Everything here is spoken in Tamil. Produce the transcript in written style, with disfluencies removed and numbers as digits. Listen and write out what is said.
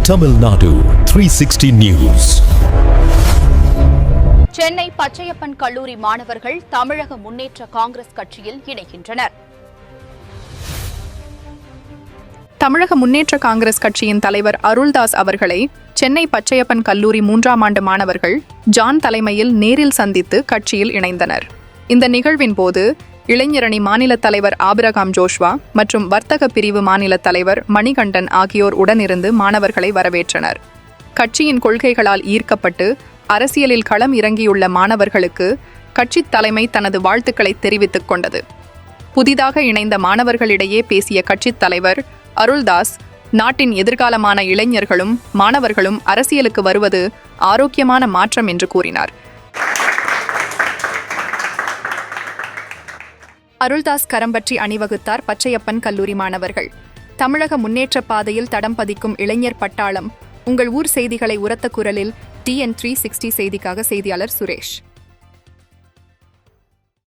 Tamil Nadu 360 News. Chennai Pachaiyappan கல்லூரி மாணவர்கள் தமிழக முன்னேற்ற காங்கிரஸ் கட்சியில் இணைகின்றனர். தமிழக முன்னேற்ற காங்கிரஸ் கட்சியின் தலைவர் அருள்தாஸ் அவர்களை சென்னை பச்சையப்பன் கல்லூரி 3ஆம் ஆண்டு மாணவர்கள் ஜான் தலைமையில் நேரில் சந்தித்து கட்சியில் இணைந்தனர். இந்த நிகழ்வின் போது இளைஞரணி மாநில தலைவர் ஆபிரகாம் ஜோஷ்வா மற்றும் வர்த்தக பிரிவு மாநில தலைவர் மணிகண்டன் ஆகியோர் உடனிருந்து மாணவர்களை வரவேற்றனர். கட்சியின் கொள்கைகளால் ஈர்க்கப்பட்டு அரசியலில் களம் இறங்கியுள்ள மாணவர்களுக்கு கட்சித் தலைமை தனது வாழ்த்துக்களை தெரிவித்துக் கொண்டது. புதிதாக இணைந்த மாணவர்களிடையே பேசிய கட்சித் தலைவர் அருள்தாஸ், நாட்டின் எதிர்காலமான இளைஞர்களும் மாணவர்களும் அரசியலுக்கு வருவது ஆரோக்கியமான மாற்றம் என்று கூறினார். அருள்தாஸ் கரம்பற்றி அணிவகுத்தார் பச்சையப்பன் கல்லூரி மாணவர்கள். தமிழக முன்னேற்ற பாதையில் தடம் பதிக்கும் இளைஞர் பட்டாளம். உங்கள் ஊர் செய்திகளை உரத்த குரலில் TN360 செய்திக்காக செய்தியாளர் சுரேஷ்.